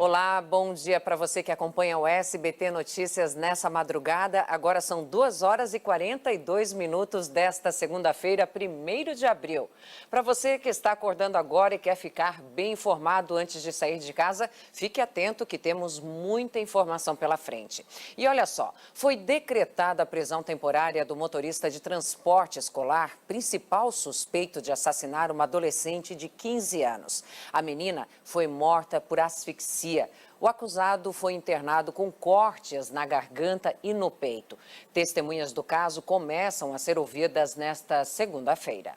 Olá, bom dia para você que acompanha o SBT Notícias nessa madrugada. Agora são 2 horas e 42 minutos desta segunda-feira, 1º de abril. Para você que está acordando agora e quer ficar bem informado antes de sair de casa, fique atento que temos muita informação pela frente. E olha só, foi decretada a prisão temporária do motorista de transporte escolar, principal suspeito de assassinar uma adolescente de 15 anos. A menina foi morta por asfixia. O acusado foi internado com cortes na garganta e no peito. Testemunhas do caso começam a ser ouvidas nesta segunda-feira.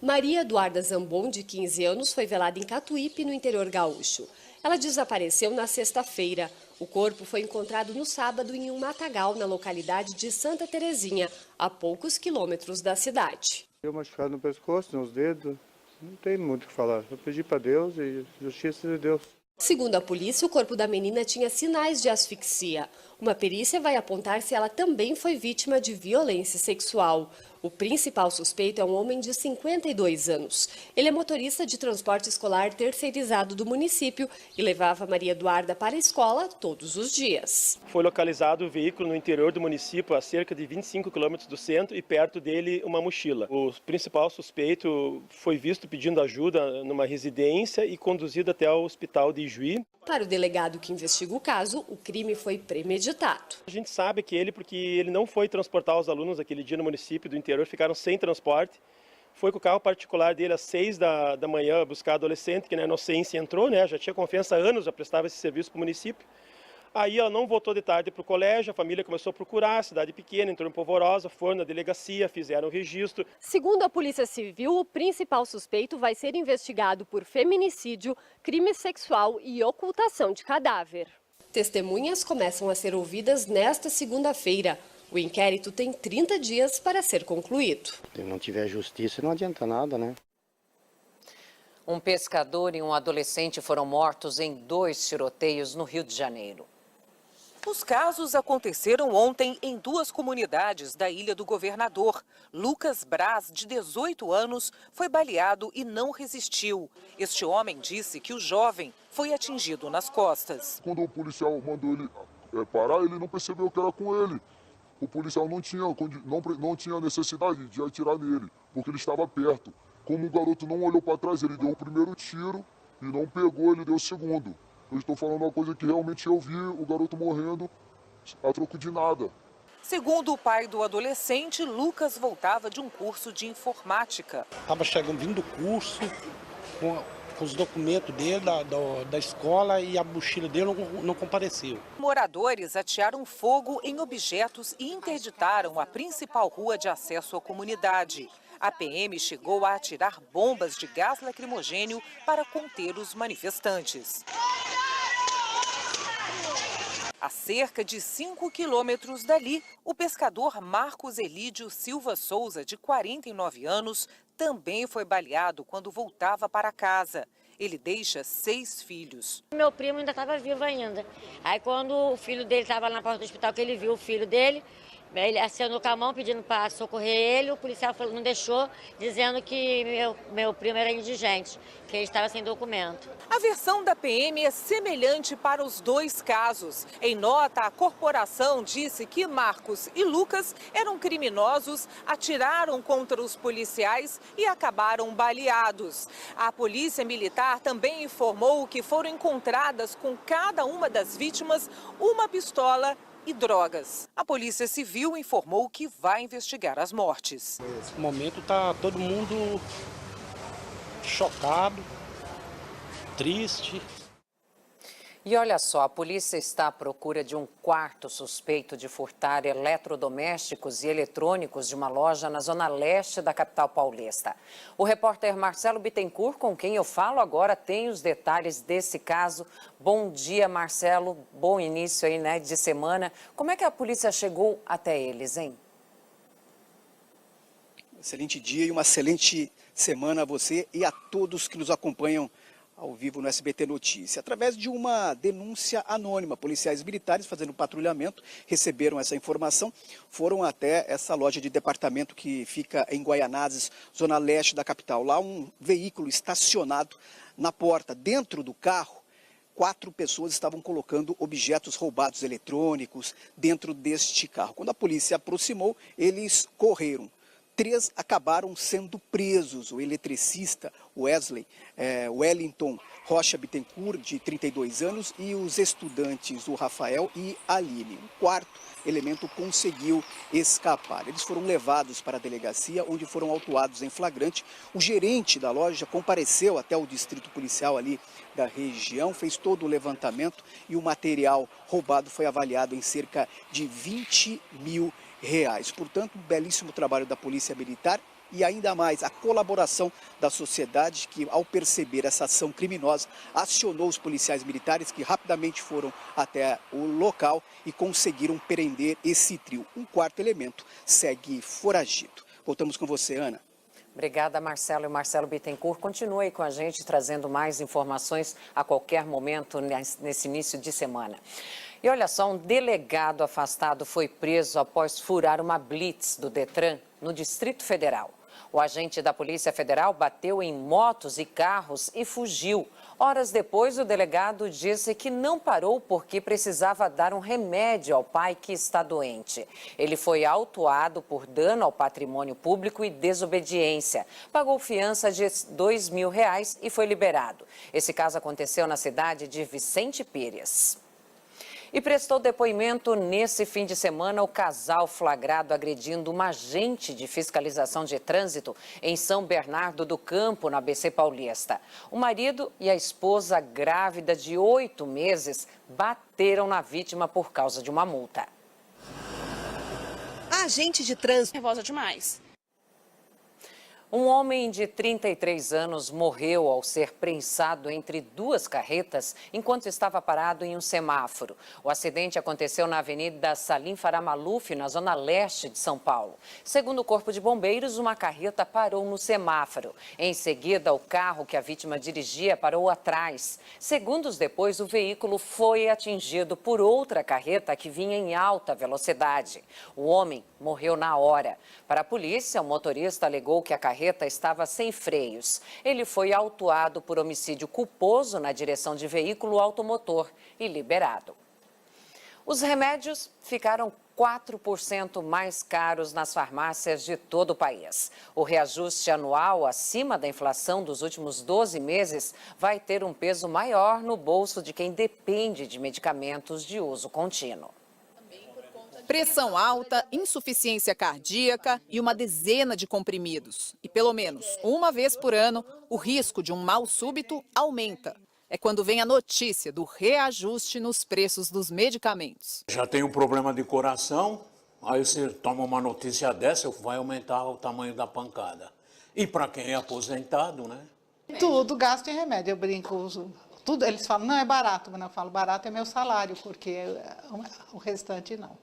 Maria Eduarda Zambon, de 15 anos, foi velada em Catuípe, no interior gaúcho. Ela desapareceu na sexta-feira. O corpo foi encontrado no sábado em um matagal na localidade de Santa Terezinha, a poucos quilômetros da cidade. Eu machucado no pescoço, nos dedos. Não tem muito o que falar. Eu pedi para Deus e justiça de Deus. Segundo a polícia, o corpo da menina tinha sinais de asfixia. Uma perícia vai apontar se ela também foi vítima de violência sexual. O principal suspeito é um homem de 52 anos. Ele é motorista de transporte escolar terceirizado do município e levava Maria Eduarda para a escola todos os dias. Foi localizado o veículo no interior do município, a cerca de 25 quilômetros do centro, e perto dele uma mochila. O principal suspeito foi visto pedindo ajuda numa residência e conduzido até o hospital de Ijuí. Para o delegado que investiga o caso, o crime foi premeditado. A gente sabe que porque ele não foi transportar os alunos aquele dia no município do interior, ficaram sem transporte. Foi com o carro particular dele às 6 da manhã buscar adolescente, que na inocência entrou, né? Já tinha confiança há anos, já prestava esse serviço para o município. Aí ela não voltou de tarde para o colégio, a família começou a procurar, cidade pequena, entrou em Polvorosa, foram na delegacia, fizeram o registro. Segundo a Polícia Civil, o principal suspeito vai ser investigado por feminicídio, crime sexual e ocultação de cadáver. Testemunhas começam a ser ouvidas nesta segunda-feira. O inquérito tem 30 dias para ser concluído. Se não tiver justiça, não adianta nada, né? Um pescador e um adolescente foram mortos em 2 tiroteios no Rio de Janeiro. Os casos aconteceram ontem em 2 comunidades da Ilha do Governador. Lucas Braz, de 18 anos, foi baleado e não resistiu. Este homem disse que o jovem foi atingido nas costas. Quando o policial mandou ele parar, ele não percebeu que era com ele. O policial não tinha necessidade de atirar nele, porque ele estava perto. Como o garoto não olhou para trás, ele deu o primeiro tiro e não pegou, ele deu o segundo. Eu estou falando uma coisa que realmente eu vi, o garoto morrendo a troco de nada. Segundo o pai do adolescente, Lucas voltava de um curso de informática. Estava vindo do curso, com os documentos dele, da escola, e a mochila dele não compareceu. Moradores atearam fogo em objetos e interditaram a principal rua de acesso à comunidade. A PM chegou a atirar bombas de gás lacrimogênio para conter os manifestantes. A cerca de 5 quilômetros dali, o pescador Marcos Elídio Silva Souza, de 49 anos, também foi baleado quando voltava para casa. Ele deixa 6 filhos. Meu primo ainda estava vivo ainda. Aí quando o filho dele estava na porta do hospital, que ele viu o filho dele, ele acenou com a mão pedindo para socorrer ele, o policial não deixou, dizendo que meu primo era indigente, que ele estava sem documento. A versão da PM é semelhante para os 2 casos. Em nota, a corporação disse que Marcos e Lucas eram criminosos, atiraram contra os policiais e acabaram baleados. A polícia militar também informou que foram encontradas com cada uma das vítimas uma pistola e drogas. A Polícia Civil informou que vai investigar as mortes. Nesse momento está todo mundo chocado, triste. E olha só, a polícia está à procura de um 4º suspeito de furtar eletrodomésticos e eletrônicos de uma loja na zona leste da capital paulista. O repórter Marcelo Bittencourt, com quem eu falo agora, tem os detalhes desse caso. Bom dia, Marcelo. Bom início aí, né, de semana. Como é que a polícia chegou até eles, hein? Excelente dia e uma excelente semana a você e a todos que nos acompanham ao vivo no SBT Notícia. Através de uma denúncia anônima, policiais militares fazendo patrulhamento receberam essa informação, foram até essa loja de departamento que fica em Guaianazes, zona leste da capital. Lá um veículo estacionado na porta, dentro do carro, 4 pessoas estavam colocando objetos roubados eletrônicos dentro deste carro. Quando a polícia aproximou, eles correram. 3 acabaram sendo presos. O eletricista Wellington Rocha Bittencourt, de 32 anos, e os estudantes, o Rafael e a Aline. O 4º elemento conseguiu escapar. Eles foram levados para a delegacia, onde foram autuados em flagrante. O gerente da loja compareceu até o distrito policial ali da região, fez todo o levantamento e o material roubado foi avaliado em cerca de R$20 mil. Portanto, um belíssimo trabalho da Polícia Militar e ainda mais a colaboração da sociedade que, ao perceber essa ação criminosa, acionou os policiais militares que rapidamente foram até o local e conseguiram prender esse trio. Um 4º elemento segue foragido. Voltamos com você, Ana. Obrigada, Marcelo. E o Marcelo Bittencourt continua aí com a gente, trazendo mais informações a qualquer momento nesse início de semana. E olha só, um delegado afastado foi preso após furar uma blitz do Detran no Distrito Federal. O agente da Polícia Federal bateu em motos e carros e fugiu. Horas depois, o delegado disse que não parou porque precisava dar um remédio ao pai que está doente. Ele foi autuado por dano ao patrimônio público e desobediência. Pagou fiança de R$2 mil e foi liberado. Esse caso aconteceu na cidade de Vicente Pires. E prestou depoimento nesse fim de semana o casal flagrado agredindo uma agente de fiscalização de trânsito em São Bernardo do Campo, na ABC Paulista. O marido e a esposa, grávida de 8 meses, bateram na vítima por causa de uma multa. A agente de trânsito nervosa demais. Um homem de 33 anos morreu ao ser prensado entre 2 carretas enquanto estava parado em um semáforo. O acidente aconteceu na Avenida Salim Farah Maluf, na zona leste de São Paulo. Segundo o Corpo de Bombeiros, uma carreta parou no semáforo. Em seguida, o carro que a vítima dirigia parou atrás. Segundos depois, o veículo foi atingido por outra carreta que vinha em alta velocidade. O homem morreu na hora. Para a polícia, o motorista alegou que a carreta estava sem freios. Ele foi autuado por homicídio culposo na direção de veículo automotor e liberado. Os remédios ficaram 4% mais caros nas farmácias de todo o país. O reajuste anual acima da inflação dos últimos 12 meses vai ter um peso maior no bolso de quem depende de medicamentos de uso contínuo. Pressão alta, insuficiência cardíaca e uma dezena de comprimidos. E pelo menos uma vez por ano, o risco de um mal súbito aumenta. É quando vem a notícia do reajuste nos preços dos medicamentos. Já tem um problema de coração, aí você toma uma notícia dessa, vai aumentar o tamanho da pancada. E para quem é aposentado, né? Tudo gasto em remédio, eu brinco. Tudo, eles falam, não é barato, mas eu falo, barato é meu salário, porque o restante não.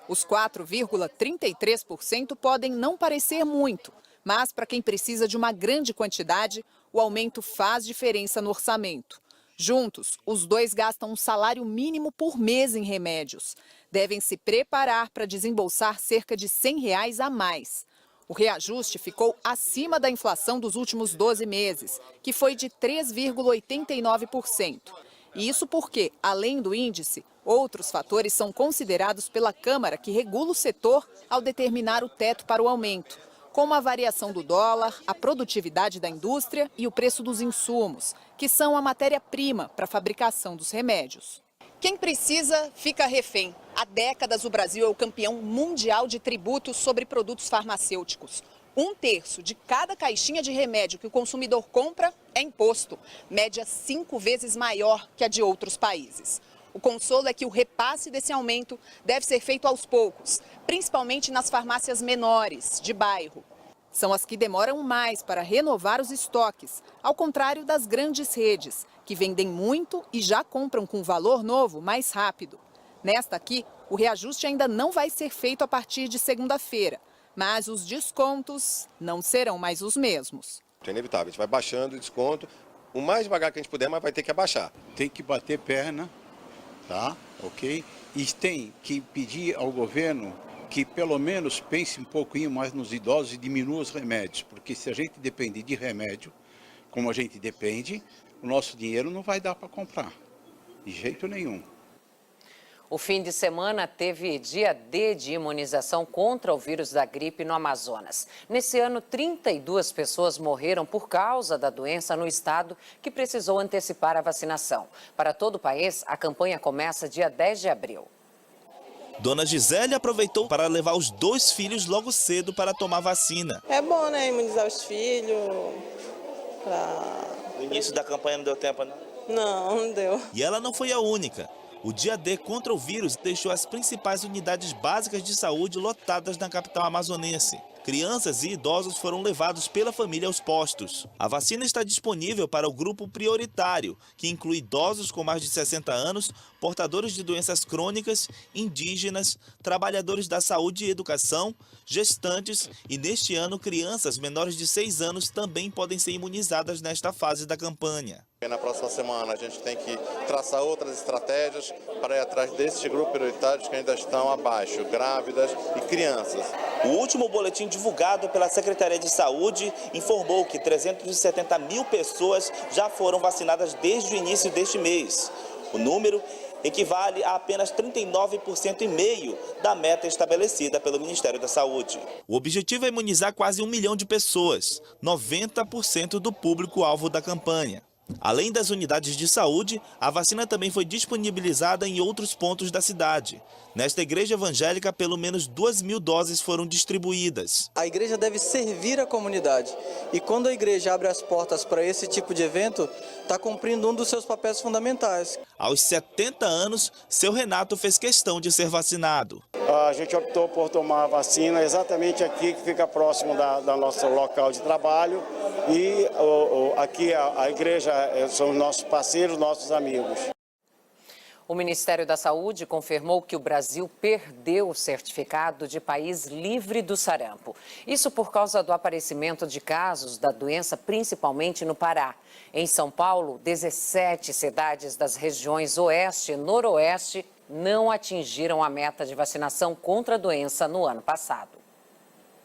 Os 4,33% podem não parecer muito, mas para quem precisa de uma grande quantidade, o aumento faz diferença no orçamento. Juntos, os dois gastam um salário mínimo por mês em remédios. Devem se preparar para desembolsar cerca de R$100 a mais. O reajuste ficou acima da inflação dos últimos 12 meses, que foi de 3,89%. E isso porque, além do índice, outros fatores são considerados pela Câmara, que regula o setor ao determinar o teto para o aumento, como a variação do dólar, a produtividade da indústria e o preço dos insumos, que são a matéria-prima para a fabricação dos remédios. Quem precisa, fica refém. Há décadas, o Brasil é o campeão mundial de tributos sobre produtos farmacêuticos. 1/3 de cada caixinha de remédio que o consumidor compra é imposto, média 5 vezes maior que a de outros países. O consolo é que o repasse desse aumento deve ser feito aos poucos, principalmente nas farmácias menores, de bairro. São as que demoram mais para renovar os estoques, ao contrário das grandes redes, que vendem muito e já compram com valor novo mais rápido. Nesta aqui, o reajuste ainda não vai ser feito a partir de segunda-feira, mas os descontos não serão mais os mesmos. É inevitável, a gente vai baixando o desconto, o mais devagar que a gente puder, mas vai ter que abaixar. Tem que bater perna, tá? Ok? E tem que pedir ao governo que pelo menos pense um pouquinho mais nos idosos e diminua os remédios, porque se a gente depender de remédio, como a gente depende, o nosso dinheiro não vai dar para comprar. De jeito nenhum. O fim de semana teve dia D de imunização contra o vírus da gripe no Amazonas. Nesse ano, 32 pessoas morreram por causa da doença no estado, que precisou antecipar a vacinação. Para todo o país, a campanha começa dia 10 de abril. Dona Gisele aproveitou para levar os 2 filhos logo cedo para tomar vacina. É bom, né? Imunizar os filhos. No início da campanha não deu tempo, não? Não deu. E ela não foi a única. O dia D contra o vírus deixou as principais unidades básicas de saúde lotadas na capital amazonense. Crianças e idosos foram levados pela família aos postos. A vacina está disponível para o grupo prioritário, que inclui idosos com mais de 60 anos, portadores de doenças crônicas, indígenas, trabalhadores da saúde e educação, gestantes e, neste ano, crianças menores de 6 anos também podem ser imunizadas nesta fase da campanha. Na próxima semana a gente tem que traçar outras estratégias para ir atrás desses grupos prioritários que ainda estão abaixo, grávidas e crianças. O último boletim divulgado pela Secretaria de Saúde informou que 370 mil pessoas já foram vacinadas desde o início deste mês. O número equivale a apenas 39,5% da meta estabelecida pelo Ministério da Saúde. O objetivo é imunizar quase 1 milhão de pessoas, 90% do público-alvo da campanha. Além das unidades de saúde, a vacina também foi disponibilizada em outros pontos da cidade. Nesta igreja evangélica, pelo menos 2.000 doses foram distribuídas. A igreja deve servir a comunidade. E quando a igreja abre as portas para esse tipo de evento, está cumprindo um dos seus papéis fundamentais. Aos 70 anos, seu Renato fez questão de ser vacinado. A gente optou por tomar a vacina exatamente aqui, que fica próximo do nosso local de trabalho. E aqui a igreja são os nossos parceiros, nossos amigos. O Ministério da Saúde confirmou que o Brasil perdeu o certificado de país livre do sarampo. Isso por causa do aparecimento de casos da doença, principalmente no Pará. Em São Paulo, 17 cidades das regiões Oeste e Noroeste não atingiram a meta de vacinação contra a doença no ano passado.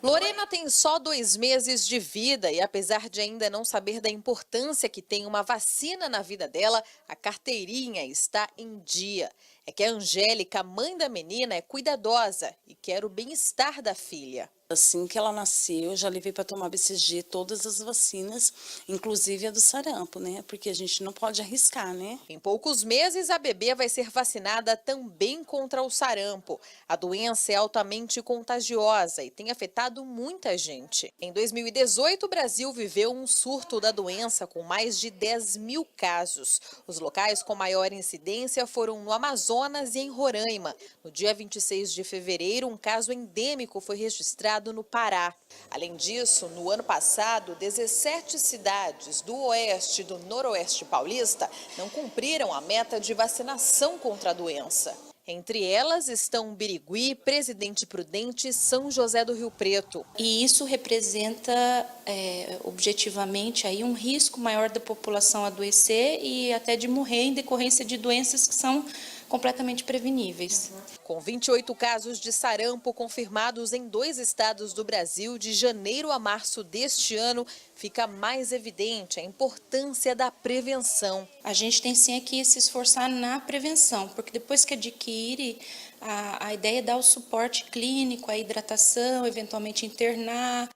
Lorena tem só 2 meses de vida e, apesar de ainda não saber da importância que tem uma vacina na vida dela, a carteirinha está em dia. É que a Angélica, mãe da menina, é cuidadosa e quer o bem-estar da filha. Assim que ela nasceu, eu já levei para tomar BCG todas as vacinas, inclusive a do sarampo, né? Porque a gente não pode arriscar, né? Em poucos meses, a bebê vai ser vacinada também contra o sarampo. A doença é altamente contagiosa e tem afetado muita gente. Em 2018, o Brasil viveu um surto da doença com mais de 10.000 casos. Os locais com maior incidência foram no Amazonas e em Roraima. No dia 26 de fevereiro, um caso endêmico foi registrado no Pará. Além disso, no ano passado, 17 cidades do Oeste e do Noroeste paulista não cumpriram a meta de vacinação contra a doença. Entre elas estão Birigui, Presidente Prudente e São José do Rio Preto. E isso representa objetivamente aí um risco maior da população adoecer e até de morrer em decorrência de doenças que são completamente preveníveis. Com 28 casos de sarampo confirmados em 2 estados do Brasil, de janeiro a março deste ano, fica mais evidente a importância da prevenção. A gente tem sim que se esforçar na prevenção, porque depois que adquire, a ideia é dar o suporte clínico, a hidratação, eventualmente internar.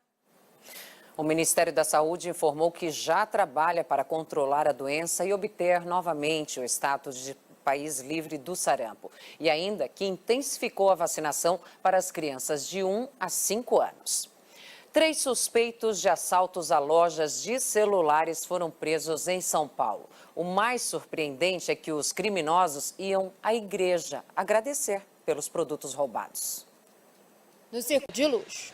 O Ministério da Saúde informou que já trabalha para controlar a doença e obter novamente o status de país livre do sarampo. E ainda que intensificou a vacinação para as crianças de 1 a 5 anos. 3 suspeitos de assaltos a lojas de celulares foram presos em São Paulo. O mais surpreendente é que os criminosos iam à igreja agradecer pelos produtos roubados. No circo de luxo.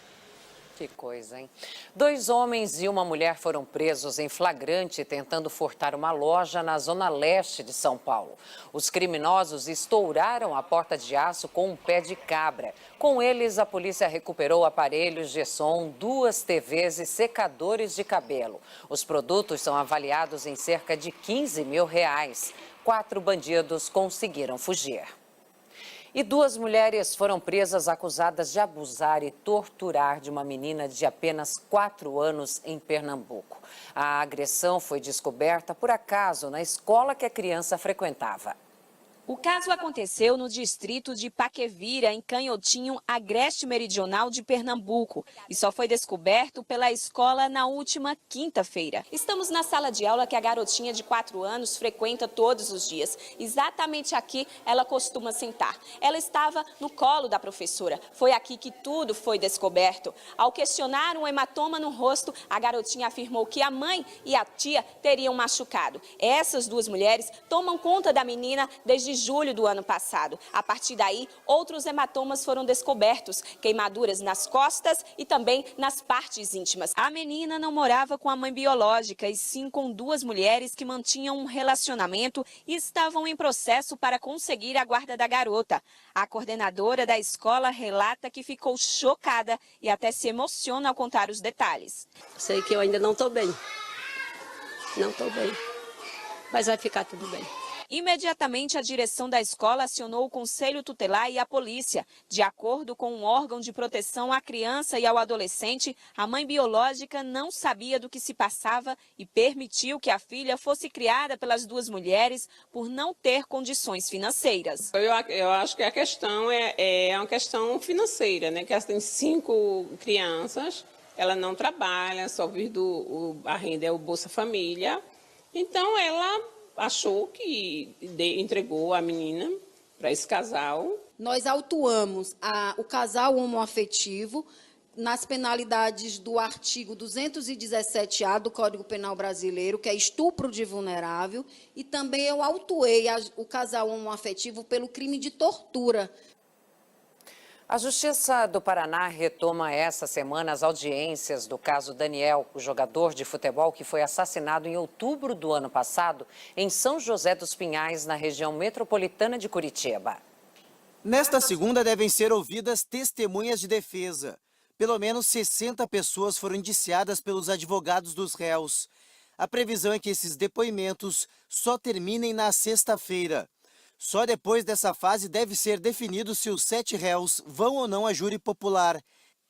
Que coisa, hein? 2 homens e uma mulher foram presos em flagrante tentando furtar uma loja na zona leste de São Paulo. Os criminosos estouraram a porta de aço com um pé de cabra. Com eles, a polícia recuperou aparelhos de som, 2 TVs e secadores de cabelo. Os produtos são avaliados em cerca de R$15 mil. 4 bandidos conseguiram fugir. E 2 mulheres foram presas acusadas de abusar e torturar de uma menina de apenas 4 anos em Pernambuco. A agressão foi descoberta por acaso na escola que a criança frequentava. O caso aconteceu no distrito de Paquevira, em Canhotinho, agreste meridional de Pernambuco, e só foi descoberto pela escola na última quinta-feira. Estamos na sala de aula que a garotinha de 4 anos frequenta todos os dias. Exatamente aqui ela costuma sentar. Ela estava no colo da professora. Foi aqui que tudo foi descoberto. Ao questionar um hematoma no rosto, a garotinha afirmou que a mãe e a tia teriam machucado. Essas duas mulheres tomam conta da menina desde julho do ano passado. A partir daí, outros hematomas foram descobertos, queimaduras nas costas e também nas partes íntimas. A menina não morava com a mãe biológica, e sim com duas mulheres que mantinham um relacionamento e estavam em processo para conseguir a guarda da garota. A coordenadora da escola relata que ficou chocada e até se emociona ao contar os detalhes. Sei que eu ainda não estou bem. Não estou bem. Mas vai ficar tudo bem. Imediatamente, a direção da escola acionou o Conselho Tutelar e a polícia. De acordo com um órgão de proteção à criança e ao adolescente, a mãe biológica não sabia do que se passava e permitiu que a filha fosse criada pelas duas mulheres por não ter condições financeiras. Eu acho que a questão é uma questão financeira, né? Que ela tem 5 crianças, ela não trabalha, só vive a renda é o Bolsa Família. Então, ela achou que entregou a menina para esse casal. Nós autuamos o casal homoafetivo nas penalidades do artigo 217-A do Código Penal Brasileiro, que é estupro de vulnerável, e também eu autuei o casal homoafetivo pelo crime de tortura. A Justiça do Paraná retoma essa semana as audiências do caso Daniel, o jogador de futebol que foi assassinado em outubro do ano passado em São José dos Pinhais, na região metropolitana de Curitiba. Nesta segunda devem ser ouvidas testemunhas de defesa. Pelo menos 60 pessoas foram indiciadas pelos advogados dos réus. A previsão é que esses depoimentos só terminem na sexta-feira. Só depois dessa fase deve ser definido se os 7 réus vão ou não a júri popular.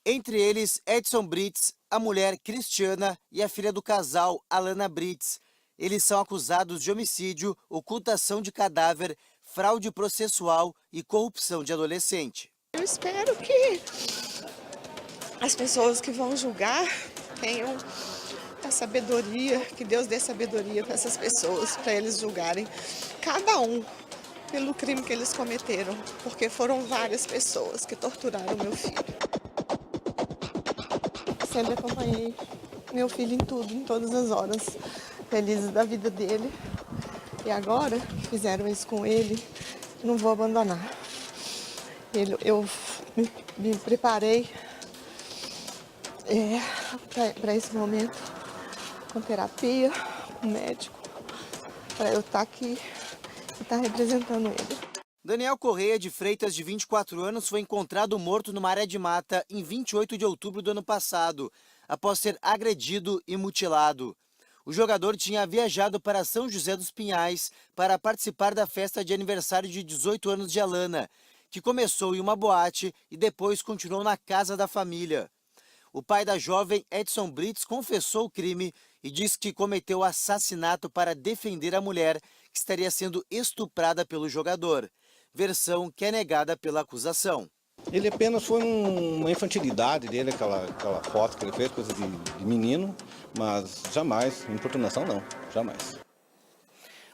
Entre eles, Edson Brits, a mulher Cristiana e a filha do casal, Alana Brits. Eles são acusados de homicídio, ocultação de cadáver, fraude processual e corrupção de adolescente. Eu espero que as pessoas que vão julgar tenham a sabedoria, que Deus dê sabedoria para essas pessoas, para eles julgarem cada um pelo crime que eles cometeram, porque foram várias pessoas que torturaram meu filho. Sempre acompanhei meu filho em tudo, em todas as horas felizes da vida dele. E agora fizeram isso com ele, não vou abandonar. Eu me preparei para esse momento, com terapia, com médico, para eu estar aqui e estar representando ele. Daniel Correia de Freitas, de 24 anos, foi encontrado morto numa área de mata em 28 de outubro do ano passado, após ser agredido e mutilado. O jogador tinha viajado para São José dos Pinhais para participar da festa de aniversário de 18 anos de Alana, que começou em uma boate e depois continuou na casa da família. O pai da jovem, Edson Brits, confessou o crime e disse que cometeu assassinato para defender a mulher que estaria sendo estuprada pelo jogador, versão que é negada pela acusação. Ele apenas foi uma infantilidade dele, aquela foto que ele fez, coisa de menino, mas jamais, importunação não, jamais.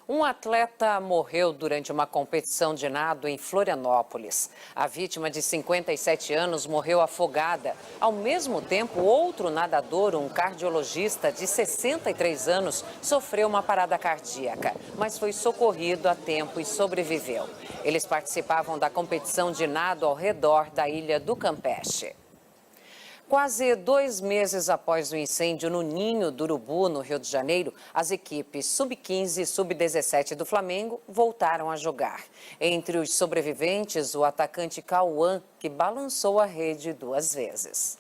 Um atleta morreu durante uma competição de nado em Florianópolis. A vítima, de 57 anos, morreu afogada. Ao mesmo tempo, outro nadador, um cardiologista de 63 anos, sofreu uma parada cardíaca, mas foi socorrido a tempo e sobreviveu. Eles participavam da competição de nado ao redor da ilha do Campeche. Quase 2 meses após o incêndio no Ninho do Urubu, no Rio de Janeiro, as equipes Sub-15 e Sub-17 do Flamengo voltaram a jogar. Entre os sobreviventes, o atacante Cauã, que balançou a rede 2 vezes.